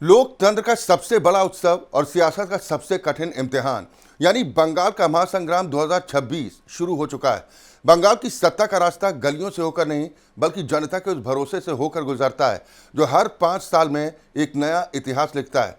लोकतंत्र का सबसे बड़ा उत्सव और सियासत का सबसे कठिन इम्तिहान यानी बंगाल का महासंग्राम 2026 शुरू हो चुका है। बंगाल की सत्ता का रास्ता गलियों से होकर नहीं बल्कि जनता के उस भरोसे से होकर गुजरता है जो हर 5 साल में एक नया इतिहास लिखता है।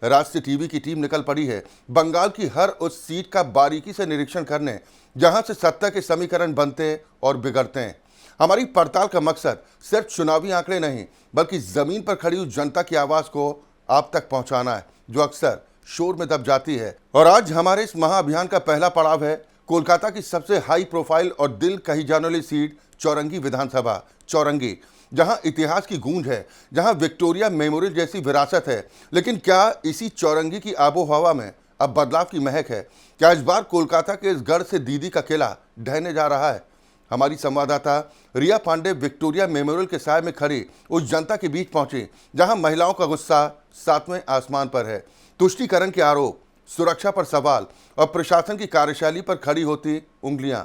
राष्ट्रीय टीवी की टीम निकल पड़ी है बंगाल की हर उस सीट का बारीकी से निरीक्षण करने जहां से सत्ता के समीकरण बनते और बिगड़ते हैं। हमारी पड़ताल का मकसद सिर्फ चुनावी आंकड़े नहीं बल्कि जमीन पर खड़ी उस जनता की आवाज को आप तक पहुंचाना है जो अक्सर शोर में दब जाती है। और आज हमारे इस महाअभियान का पहला पड़ाव है कोलकाता की सबसे हाई प्रोफाइल और दिल कही जाने वाली सीट चौरंगी विधानसभा चौरंगी, जहां इतिहास की गूंज है, जहां विक्टोरिया मेमोरियल जैसी विरासत है। लेकिन क्या इसी चौरंगी की आबो हवा में अब बदलाव की महक है? क्या इस बार कोलकाता के इस गढ़ से दीदी का किला ढहने जा रहा है? हमारी संवाददाता रिया पांडे विक्टोरिया मेमोरियल के साय में खड़ी उस जनता के बीच पहुंची जहां महिलाओं का गुस्सा 7वें आसमान पर है। तुष्टीकरण के आरोप, सुरक्षा पर सवाल और प्रशासन की कार्यशैली पर खड़ी होती उंगलियां,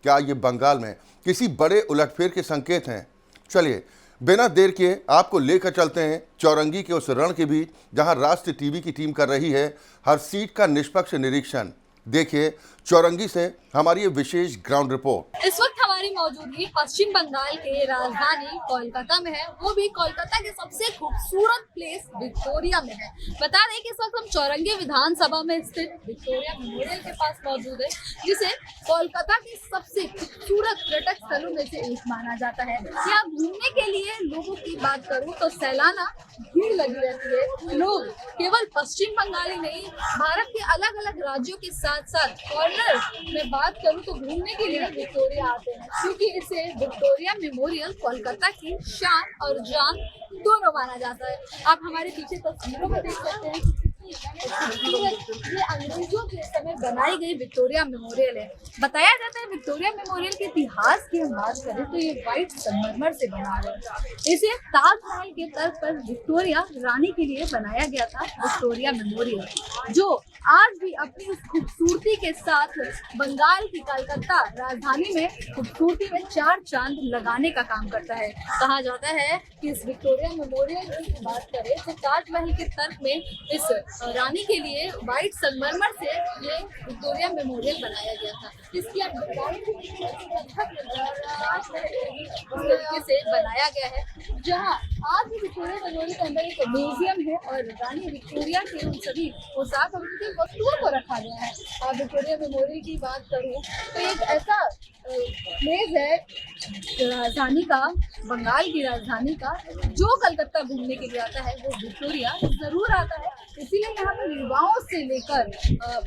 क्या ये बंगाल में किसी बड़े उलटफेर के संकेत हैं? चलिए बिना देर के आपको लेकर चलते हैं चौरंगी के उस रण के बीच जहां राष्ट्रीय टीवी की टीम कर रही है हर सीट का निष्पक्ष निरीक्षण। देखिए चौरंगी से हमारी ये विशेष ग्राउंड रिपोर्ट। इस वक्त हमारी मौजूदगी पश्चिम बंगाल के राजधानी कोलकाता में है, वो भी कोलकाता के सबसे खूबसूरत प्लेस विक्टोरिया में है। बता दें कि इस वक्त हम चौरंगी विधानसभा में स्थित विक्टोरिया मेमोरियल के पास मौजूद है, जिसे कोलकाता के सबसे खूबसूरत पर्यटक स्थलों में से एक माना जाता है। यहाँ घूमने के लिए लोगों की बात करूँ तो सैलाना भीड़ लगी रहती है। लोग केवल पश्चिम बंगाली नहीं, भारत के अलग अलग राज्यों के साथ साथ कॉर्नर में बात करूं तो घूमने के लिए विक्टोरिया आते हैं, क्योंकि इसे विक्टोरिया मेमोरियल कोलकाता की शान और जान दोनों माना जाता है। आप हमारे पीछे तस्वीरों में देख सकते हैं ये अंग्रेजों के समय बनाई गई विक्टोरिया मेमोरियल है। बताया जाता है विक्टोरिया मेमोरियल के इतिहास की हम बात करें तो ये व्हाइट संगमरमर से बना हुआ है। इसे ताजमहल के तर्ज पर विक्टोरिया रानी के लिए बनाया गया था विक्टोरिया मेमोरियल, जो आज भी अपनी उस खूबसूरती के साथ बंगाल की कलकत्ता राजधानी में खूबसूरती में 4 चांद लगाने का काम करता है। कहा जाता है कि इस विक्टोरिया मेमोरियल की बात करें तो ताजमहल के तर्क में इस रानी के लिए व्हाइट संगमरमर से ये विक्टोरिया मेमोरियल बनाया गया था। इसकी तरीके से बनाया गया है, जहाँ आज भी विक्टोरिया मेमोरियल के अंदर एक म्यूजियम है और रानी विक्टोरिया के उन सभी पोशाक और उनकी वस्तुओं को रखा गया है। आप विक्टोरिया मेमोरियल की बात करूँ तो एक ऐसा प्लेस है राजधानी का, बंगाल की राजधानी का, जो कलकत्ता घूमने के लिए आता है वो विक्टोरिया जरूर आता है। इसीलिए यहाँ पर युवाओं से लेकर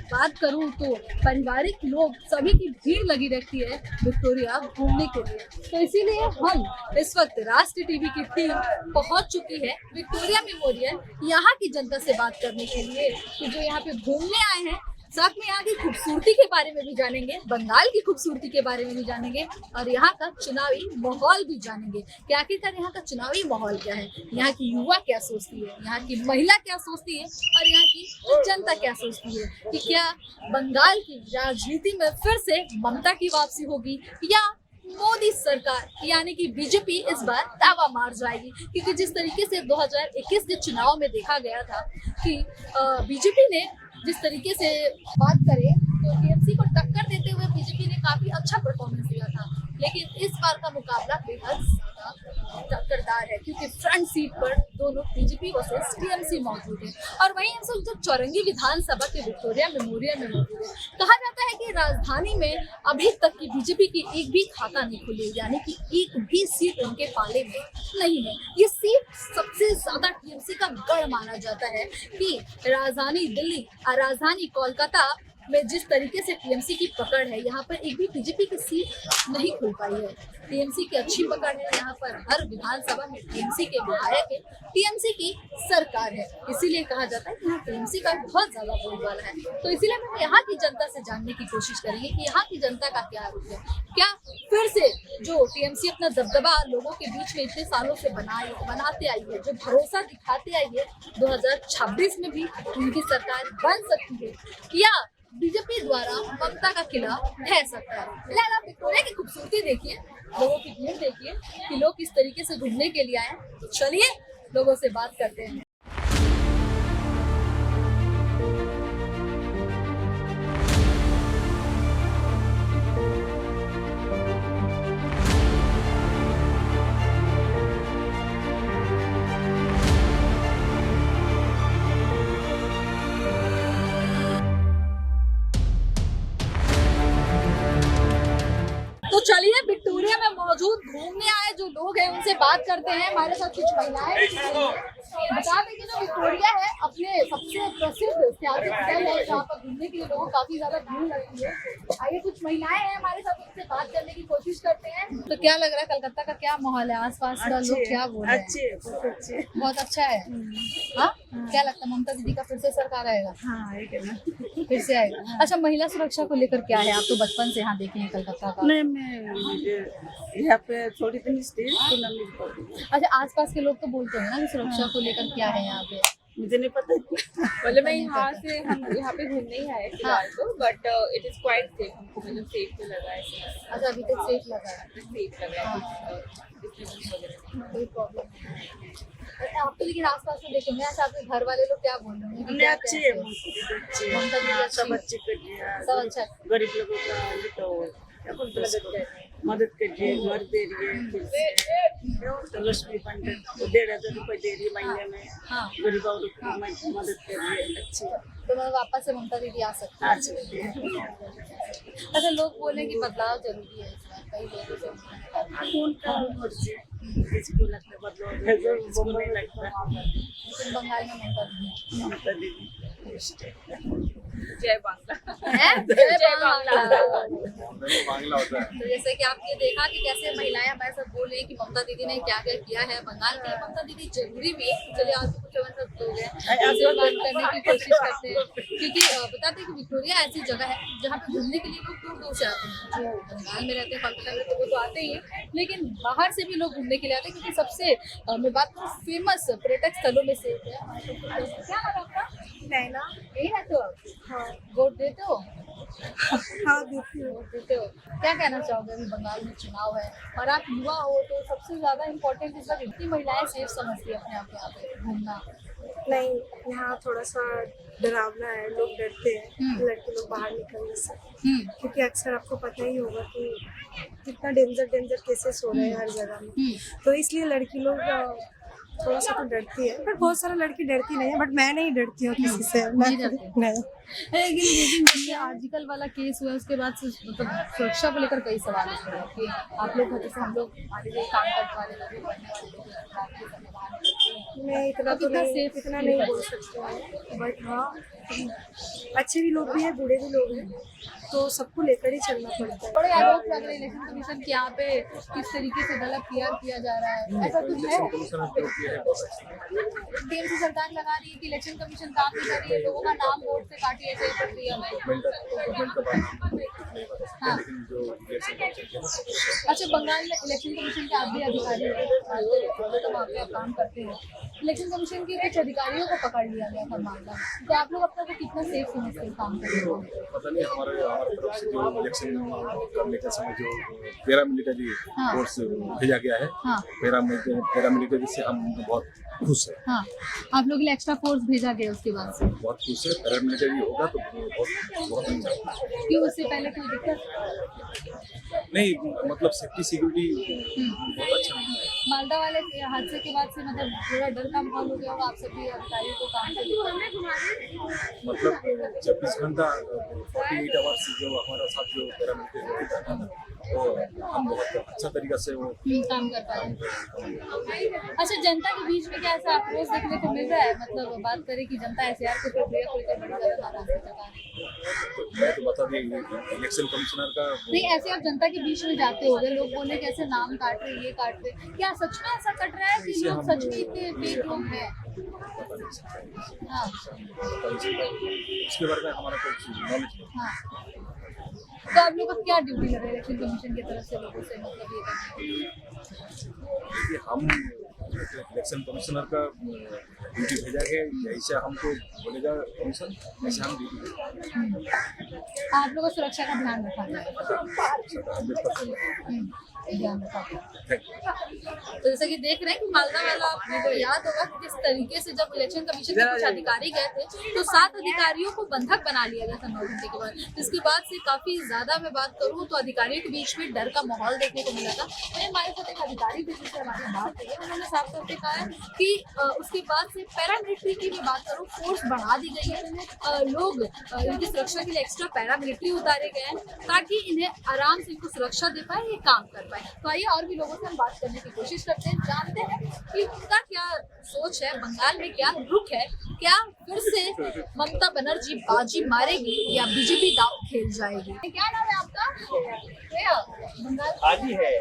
बात करूँ तो पारिवारिक लोग सभी की भीड़ लगी रहती है विक्टोरिया घूमने के लिए। तो इसीलिए हम इस वक्त राष्ट्रीय टीवी की टीम पहुँच चुकी है विक्टोरिया मेमोरियल यहाँ की जनता से बात करने के लिए, कि जो यहाँ पे घूमने आए हैं। साथ में यहाँ की खूबसूरती के बारे में भी जानेंगे, बंगाल की खूबसूरती के बारे में भी जानेंगे और यहाँ का चुनावी माहौल भी जानेंगे कि आखिरकार यहाँ का चुनावी माहौल क्या है, यहाँ की युवा क्या सोचती है, यहाँ की महिला क्या सोचती है और यहाँ की जनता क्या सोचती है कि क्या बंगाल की राजनीति में फिर से ममता की वापसी होगी या मोदी सरकार यानी कि बीजेपी इस बार दावा मार जाएगी। क्योंकि जिस तरीके से 2021 के चुनाव में देखा गया था कि बीजेपी ने जिस तरीके से बात करें तो टीएमसी को टक्कर देते हुए बीजेपी ने काफी अच्छा परफॉर्मेंस दिया था, लेकिन इस बार का मुकाबला बेहद टक्करदार है क्योंकि फ्रंट सीट पर दोनों बीजेपी वर्सेस टीएमसी मौजूद है। और वहीं हम सब जो चौरंगी विधानसभा के विक्टोरिया मेमोरियल में मौजूद है, कहा जाता है कि राजधानी में अभी तक की बीजेपी की एक भी खाता नहीं खुली, यानी कि एक भी सीट उनके पाले में नहीं है। ये सीट सबसे ज्यादा टीएमसी का गढ़ माना जाता है कि राजधानी दिल्ली और राजधानी कोलकाता में जिस तरीके से टीएमसी की पकड़ है, यहाँ पर एक भी बीजेपी की सीट नहीं खुल पाई है। टीएमसी की अच्छी पकड़ है, यहाँ पर हर विधानसभा में टीएमसी के विधायक है, टीएमसी की सरकार है, इसीलिए कहा जाता है कि यहाँ टीएमसी का बहुत ज्यादा बोलबाला है। तो इसीलिए हम यहाँ की जनता से जानने की कोशिश करेंगे कि यहाँ की जनता का क्या रुख है, क्या फिर से जो टीएमसी अपना दबदबा लोगों के बीच में इतने सालों से बनाते आई है, जो भरोसा दिखाते आई है, 2026 में भी उनकी सरकार बन सकती है या बीजेपी द्वारा ममता का किला ढह सकता है। फिलहाल आप विक्टोरिया की खूबसूरती देखिए, लोगों की भीड़ देखिए कि लोग किस तरीके से घूमने के लिए आए। तो चलिए लोगों से बात करते हैं। मौजूद घूमने आए जो लोग हैं उनसे बात करते हैं। हमारे साथ कुछ महिलाएं भी हैं। बता दें कि जो विक्टोरिया है अपने सबसे प्रसिद्ध सियासी स्थल है जहाँ पर घूमने के लिए लोगों काफी ज्यादा भीड़ लगती है। आइए कुछ महिलाएं हैं हमारे साथ, उनसे बात करने की कोशिश करते हैं। तो क्या लग रहा है कलकत्ता का क्या माहौल है, आसपास का लोग क्या बोल रहे हैं? अच्छे बहुत अच्छा है। हाँ, क्या लगता है ममता दीदी का फिर से सरकार आएगा? हाँ आएगा ना। फिर से आएगा। अच्छा, महिला सुरक्षा को लेकर क्या है? आप तो बचपन से यहाँ देखे हैं कलकत्ता का। नहीं मैं यहाँ पे थोड़ी दिन स्टे तो ना मिल पाती, अच्छा, आसपास के लोग तो बोलते हैं ना कि सुरक्षा को लेकर क्या है यहाँ पे? मुझे नहीं पता। मतलब मैं यहाँ से हम यहाँ पे घूमने ही आए फिलहाल तो, but it is quite safe, हमको मतलब सेफ तो लगा है, अच्छा, अभी तक सेफ लगा है, सेफ लग रहा है कुछ disturbance वगैरह नहीं। कोई प्रॉब्लम नहीं। आप तो लेकिन आसपास में देखेंगे। अच्छा, आपके घर वाले लोग क्या बोल रहे हैं? नहीं अच्छी है, अच्छी है, ममता दीदी सब अच्छी अच्छी कर दिया, सब अच्छा है। गरीब लोगों का ये तो क्या बोलते हैं उसको, मदद कर रही है, घर दे रही है, फिर से तो लक्ष्मी फंड 1,500 रुपए दे रही है महीने में, हाँ, गरीब औरत को मदद कर रही है, अच्छी तो मैं वापस से ममता दीदी आ सकती आ है। सकती है। अच्छा, लोग बोले कि बदलाव जरूरी है इस बार, कई लोगों से उनका मर्जी, किसी को लगता है बदलाव, किसी को नहीं लगता। लेकिन बंगाल में ममता दीदी ममता दीदी जय बांग्ला। है। जय बांग्ला। बांग्ला। तो जैसे कि आपने देखा कि कैसे महिलाएं हमारे साथ बोल रही हैं कि ममता दीदी ने क्या क्या किया है बंगाल के लिए। ममता दीदी जरूरी भी है। चलिए आज कुछ हमारे साथ लोग हैं उनसे बात करने की कोशिश करते हैं, क्योंकि बताते हैं कि विक्टोरिया ऐसी जगह है जहाँ पे घूमने के लिए लोग दूर दूर से आते हैं। जो बंगाल में रहते हैं, कोलकाता में रहते हैं, वो तो आते ही हैं, लेकिन बाहर से भी लोग घूमने के लिए आते हैं, क्योंकि सबसे मैं बात करूँ फेमस पर्यटक स्थलों में से एक है। क्या नाम है आपका? नैना। यही रहते हो आप? हाँ वोट देते हो? हाँ देखती हूँ। वोट देते हो। क्या कहना चाहोगे? अभी बंगाल में चुनाव है और आप युवा हो, तो सबसे ज्यादा इम्पोर्टेंट इस बार कितनी महिलाएं सेफ समझती है अपने आप यहाँ पे घूमना? नहीं, यहाँ थोड़ा सा डरावना है, लोग डरते हैं लड़के लोग बाहर निकलने से, क्योंकि अक्सर आपको पता ही होगा कि कितना डेंजर केसेस हो रहे हैं हर जगह में, तो इसलिए लड़की लोग थोड़ा सा तो डरती है। बट बहुत सारा लड़की डरती नहीं है, बट मैं नहीं डरती हूँ किसी से। मैं नहीं डरते? नहीं। लेकिन ये आर्टिकल वाला केस हुआ उसके बाद से मतलब सुरक्षा को लेकर कई सवाल उठ रहे हैं कि आप लोग जैसे हम लोग मान लीजिए काम करने वाले लोग, पढ़ने वाले लोग, रात के समय बाहर निकलते हैं। मैं इतना तो कितना नहीं safe इतना feel नहीं बोल सकती हूँ, बट हाँ अच्छे भी लोग भी हैं, बुरे भी लोग हैं, तो सबको लेकर ही चलना पड़ता है। बड़े आरोप लग रहे हैं इलेक्शन कमीशन के यहाँ पे किस तरीके से गलत पीआर किया जा रहा है, ऐसा कुछ है? केंद्र सरकार लगा रही है कि इलेक्शन कमीशन काम नहीं कर रही है, लोगों का नाम वोट से काटी है प्रक्रिया में। हाँ। अच्छा, बंगाल में इलेक्शन कमीशन के आप भी अधिकारी हैं, तो वहाँ पे आप काम करते हैं। इलेक्शन कमीशन के कुछ अधिकारियों को पकड़ लिया गया था मामला, तो आप लोग अपने को कितना सेफ समझते हैं काम करने को? पता नहीं हमारे तरफ से जो इलेक्शन करने का समय जो पैरामिलिटरी हाँ। फोर्स भेजा गया है, हाँ। पैरामिलिटरी से हम बहुत खुश है, हाँ, आप लोग के लिए एक्स्ट्रा फोर्स भेजा गया उसके बाद से? बहुत खुश है। पैरामिलिटरी होगा तो बहुत अच्छा होगा। क्यों, उससे पहले कोई दिक्कत? नहीं मतलब सेफ्टी सिक्योरिटी बहुत अच्छा मिलता है। मालदा वाले के हादसे के बाद से मतलब थोड़ा डर का माहौल हो गया होगा आप सभी अधिकारियों को काम से? मतलब 24 घंटा 48 आवर्स जो हमारा साथ जो पैरामिलिटरी रहता था, तो हम बहुत अच्छा तरीका से वो काम कर पा रहे हैं। अच्छा, जनता के बीच में क्या ऐसा अप्रोच देखने को मिल रहा है? मतलब बात करें कि जनता एसआर के प्रक्रिया को लेकर बड़ी ज्यादा नाराजगी जता रही है। मैं तो बता दें इलेक्शन कमिश्नर का नहीं, ऐसे आप जनता के बीच में जाते होगे, लोग बोले कि ऐसे नाम काट रहे, ये काट रहे, क्या सच में ऐसा कट रहा है कि लोग सच में इतने फेक लोग हैं? हाँ उसके बारे में हमारा कुछ नॉलेज नहीं। हाँ, तो आप लोग का क्या ड्यूटी लग रहा है इलेक्शन कमीशन की तरफ से लोगों से मतलब ये करने? देखिए हम इलेक्शन कमिश्नर का ड्यूटी भेजा गया, जैसे हमको बोलेगा कमीशन वैसे हम ड्यूटी आप लोगों को सुरक्षा का ध्यान रखा जाए। 100% ध्यान रखा जाए। Thank you. तो जैसे कि देख रहे हैं कि मालदा वाला आपको तो याद होगा कि किस तरीके से जब इलेक्शन कमीशन के कुछ अधिकारी गए थे तो 7 अधिकारियों को बंधक बना लिया गया था 9 घंटे के बाद। जिसके बाद से काफी ज्यादा मैं बात करूं तो अधिकारियों के बीच में डर का माहौल देखने को मिला था। वहीं हमारे साथ एक अधिकारी भी जिससे हमारी बात हुई है, उन्होंने साफ तौर पर कहा है कि उसके बाद से पैरामिलिट्री की भी बात करूँ फोर्स बढ़ा दी गई है। लोग इनकी सुरक्षा के लिए एक्स्ट्रा पैरामिलिट्री उतारे गए हैं ताकि इन्हें आराम से इनको सुरक्षा दे पाए, ये काम कर पाए। पाए। तो आइए और भी लोगों से हम बात करने की कोशिश करते हैं, जानते हैं कि उनका क्या सोच है, बंगाल में क्या रुख है, क्या फिर से ममता बनर्जी बाजी मारेगी या बीजेपी दाव खेल जाएगी। क्या नाम है आपका? श्रेया। बंगाल आदि है।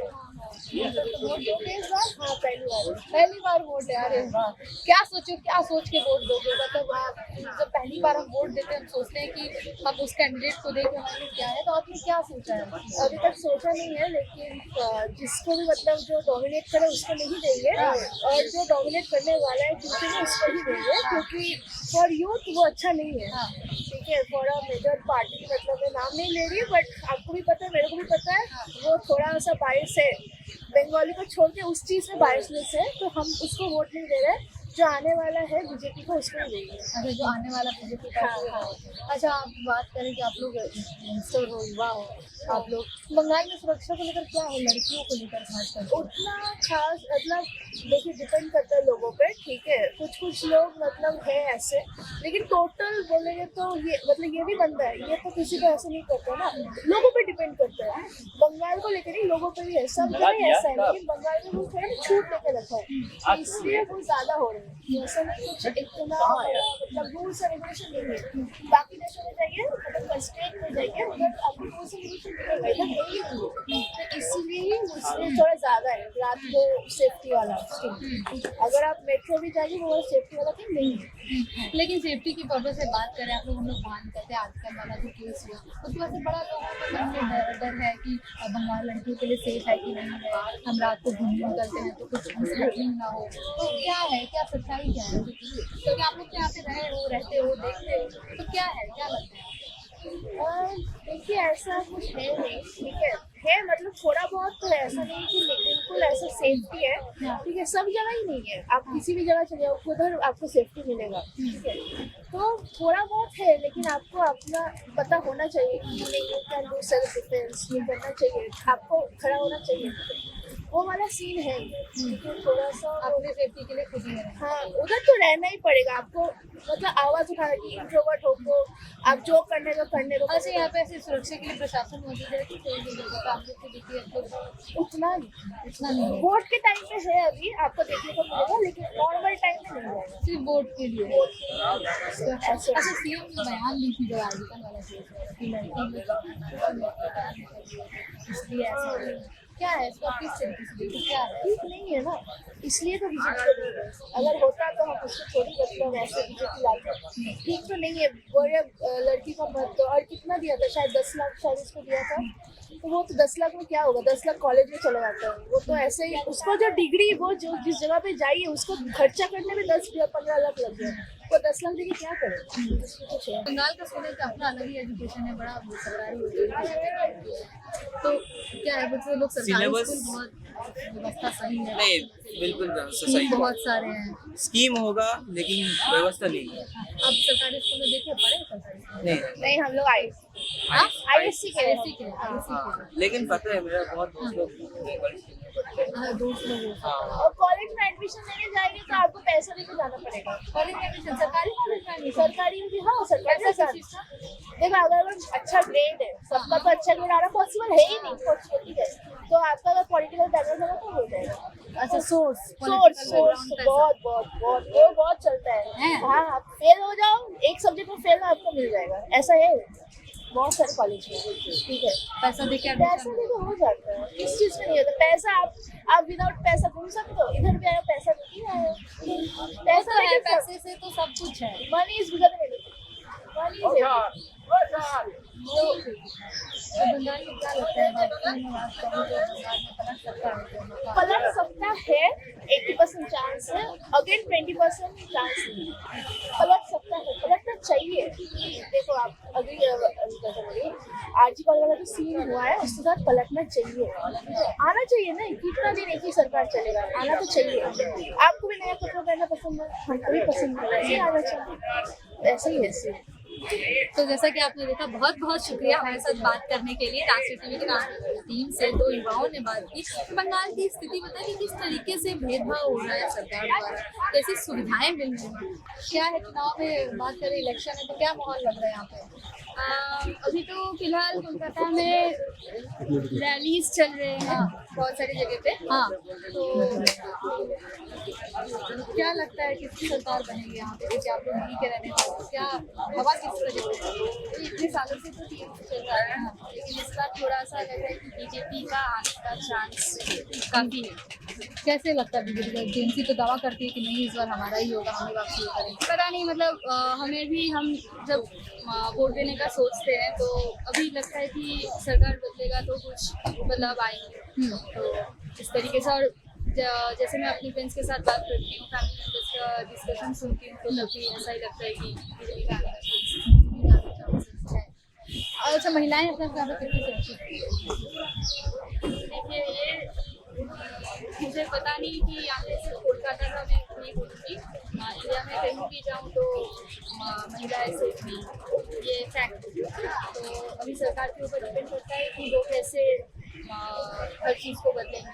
वोट दोगे इस बार? हाँ, पहली बार वोट है। अरे वाह, क्या सोच के वोट दोगे? मतलब आप जब पहली बार हम वोट देते हैं हम सोचते हैं कि हम उस कैंडिडेट को देखें हमारे क्या है, तो आपने क्या सोचा है? अभी तक सोचा नहीं है, लेकिन जिसको भी मतलब जो डोमिनेट करे उसको नहीं देंगे, और जो डोमिनेट करने वाला है क्योंकि वो उसको ही देंगे, क्योंकि फॉर यूथ वो अच्छा नहीं है। ठीक है, फॉर अ मेजर पार्टी, मतलब मैं नाम नहीं ले रही, बट आपको भी पता है, मेरे को भी पता है, वो थोड़ा सा बायस है। बंगाली को छोड़ के उस चीज़ में बायसनेस है, तो हम उसको वोट नहीं दे रहे। जो आने वाला है बीजेपी को, उसको ही देंगे। अच्छा, जो आने वाला बीजेपी का अच्छा, आप बात करें कि आप लोग यंगस्टर हो, युवा हो, आप लोग बंगाल में सुरक्षा को लेकर क्या है, लड़कियों को लेकर खासकर? उतना खास मतलब देखिए, डिपेंड करता है लोगों पे। ठीक है, कुछ लोग मतलब है ऐसे, लेकिन टोटल बोलेंगे तो ये मतलब ये भी बनता है, ये तो किसी को ऐसे नहीं करता ना, लोगों पे डिपेंड करता है। बंगाल को लेकर नहीं, लोगों पे भी है, सब जगह ऐसा है, लेकिन बंगाल में वो थोड़ा छूट लेके रखा है, इसलिए वो ज्यादा हो रहा है। ऐसा नहीं कुछ इतना मतलब रूल्स एंड रेगुलेशन नहीं है। बाकी देशों में जाइए, मतलब स्टेट में जाइए, उधर आपको रूल्स एंड रेगुलेशन मिलेगा, इधर नहीं है। तो इसीलिए मुझे थोड़ा ज्यादा है रात को सेफ्टी वाला स्टीम। अगर आप मेट्रो भी जाइए, वो सेफ्टी वाला थिंग नहीं है। लेकिन सेफ्टी की पर्पज से बात करें, आप लोग हम लोग ध्यान करते हैं आजकल वाला जो केस हुआ, उसकी वजह से बड़ा लोगों के मन में डर है कि बंगाल लड़कियों के लिए सेफ है कि नहीं है, हम रात को घूमने निकलते हैं तो कुछ मिसहैपनिंग ना हो। तो क्या है, क्या सच्चाई क्या है? क्योंकि आप लोग यहाँ पे रहते हो, देखते हो, तो क्या है, क्या लगता है? देखिए, ऐसा कुछ है नहीं। ठीक है मतलब थोड़ा बहुत तो है, ऐसा नहीं कि बिल्कुल ऐसा सेफ्टी है। ठीक है, सब जगह ही नहीं है, आप किसी भी जगह चले जाओ, उधर आपको सेफ्टी मिलेगा। ठीक है, तो थोड़ा बहुत है, लेकिन आपको अपना पता होना चाहिए कि नहीं, you can do self defence, ये करना चाहिए, आपको खड़ा होना चाहिए। वो वाला सीन है, लेकिन थोड़ा सा अपने सेफ्टी के लिए खुद ही है। हाँ, उधर तो रहना ही पड़ेगा आपको, मतलब आवाज उठाना की इंट्रोवर्ट हो, आप जो करने का करने दो। अच्छा, यहाँ पे ऐसी सुरक्षा के लिए प्रशासन मौजूद है कि कोई भी जगह पे आप लोग को देखिए तो उतना नहीं है। वोट के टाइम पे है, अभी आपको देखने को मिलेगा, लेकिन नॉर्मल टाइम में नहीं है। सिर्फ वोट के लिए। ऐसे अच्छा, सीएम ने बयान दी थी जब आर्टिकल वाला केस कि लड़की इसलिए ऐसा क्या है, इसको किस तरीके से देखो, क्या है? ठीक नहीं है ना, इसलिए तो बीजेपी को नहीं है। अगर होता तो हम उसको थोड़ी मतलब ऐसे बीजेपी लाते। ठीक तो नहीं है, बोले लड़की का मत तो, और कितना दिया था, शायद 10 लाख शायद उसको दिया था। तो वो तो 10 लाख में क्या होगा, 10 लाख कॉलेज में चला जाता है। वो तो ऐसे ही, उसको जो डिग्री वो जो जिस जगह पे जाइए उसको खर्चा करने में 10 या 15 लाख लग जाए, वो 10 लाख देके क्या करे? कुछ है। बंगाल का सुने का अपना अलग ही एजुकेशन है, बड़ा सरकारी होता है, तो क्या है, बच्चे लोग सरकारी स्कूल बहुत व्यवस्था सही है, नहीं, बिल्कुल व्यवस्था सही है। बहुत सारे हैं। स्कीम होगा लेकिन व्यवस्था नहीं है। अब सरकारी स्कूल में देखिए, पढ़े सरकारी स्कूल में? नहीं, हम लोग ISC के हाँ, लेकिन पता है मेरा बहुत दोस्त लोग दोस्त लोग और कॉलेज में एडमिशन लेने जाएंगे तो आपको पैसा लेके जाना पड़ेगा। कॉलेज में एडमिशन सरकारी कॉलेज में एडमिशन सरकारी में भी, हाँ सरकारी के साथ। देखो, अगर अच्छा ग्रेड है, सबका तो अच्छा ग्रेड आना पॉसिबल है ही नहीं, पॉसिबिलिटी है, तो आपका अगर पॉलिटिकल बैकग्राउंड होगा तो हो जाएगा। अच्छा, सोर्स बहुत चलता है। हाँ, आप फेल हो जाओ एक सब्जेक्ट में, फेल आपको मिल जाएगा, ऐसा है बहुत सारे कॉलेज में। ठीक है, पैसा देके पैसा देके हो जाता है, किस चीज में नहीं होता पैसा। आप विदाउट पैसा घूम सकते हो, इधर भी आया पैसा नहीं आया, पैसा है, पैसे से तो सब कुछ है। Money is bigger than money is तो बंगाल में क्या लगता है, बात करूँ तो बंगाल में पलट सकता है 80% चांस है, अगेन 20% चांस नहीं है। पलट सकता है, पलटना चाहिए। देखो, आप अभी कैसे बोलिए, आर्टिकल वाला जो सीन हुआ है उसके साथ पलटना चाहिए, आना चाहिए। नहीं, कितना दिन एक ही सरकार चलेगा, आना तो चाहिए। आपको भी नया कपड़ा पहनना पसंद है, हमको भी पसंद है, ऐसे आना चाहिए, ऐसे ही ऐसे। तो जैसा कि आपने देखा, बहुत बहुत शुक्रिया हमारे साथ बात करने के लिए। राष्ट्रीय टीवी की टीम से दो युवाओं ने बात की, बंगाल की स्थिति बताई कि किस तरीके से भेदभाव हो रहा है सरकार द्वारा, कैसी सुविधाएं मिल रही हैं। क्या है, चुनाव में बात करें, इलेक्शन है तो क्या माहौल लग रहा है यहाँ पे? अभी तो फिलहाल कोलकाता में रैलीज चल रहे हैं बहुत सारी जगह पे। हाँ, तो क्या लगता है किसकी सरकार बनेगी यहाँ पे? क्योंकि आप लोग दिल्ली के रहने वाले हो, क्या हवा किस वजह से? इतने सालों से तो टीएमसी चल रहा है, लेकिन इस बार थोड़ा सा लग रहा है कि बीजेपी का आने का चांस काफी है। कैसे लगता है बीजेपी का? टीएमसी तो दावा करती है कि नहीं इस बार हमारा ही होगा, हम ही वापसी करेंगे। पता नहीं, मतलब हमें भी, हम जब वोट देने का सोचते हैं तो अभी लगता है कि सरकार बदलेगा तो कुछ बदलाव आएंगे। तो इस तरीके से, और जैसे मैं अपनी फ्रेंड्स के साथ बात करती हूँ, फैमिली मेम्बर्स का डिस्कशन सुनती हूँ, तो तभी ऐसा ही लगता है कि बीजेपी का आने का चांस है। अच्छा, महिलाएं अपना काम करती हैं? देखिए, ये मुझे पता नहीं कि यहाँ पे सिर्फ कोलकाता का मैं नहीं बोलूँगी, इंडिया में कहीं भी जाऊँ तो महिलाएं सेफ नहीं, ये फैक्ट। तो अभी सरकार के ऊपर डिपेंड करता है कि वो कैसे हर चीज़ को बदलेंगे।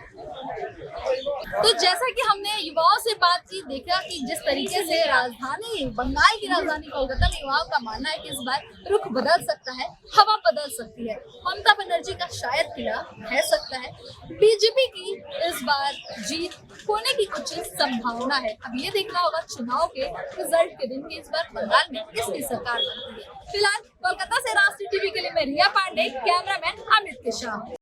तो जैसा कि हमने युवाओं से बात की, देखा कि जिस तरीके से राजधानी, बंगाल की राजधानी कोलकाता में युवाओं का मानना है कि इस बार रुख बदल सकता है, हवा बदल सकती है, ममता बनर्जी का शायद किला रह सकता है, बीजेपी की इस बार जीत होने की कुछ संभावना है। अब ये देखना होगा चुनाव के रिजल्ट के दिन कि इस बार बंगाल में किसकी सरकार बनती है। फिलहाल कोलकाता से राष्ट्रीय टीवी के लिए मैं रिया पांडे, कैमरामैन अमित के साथ।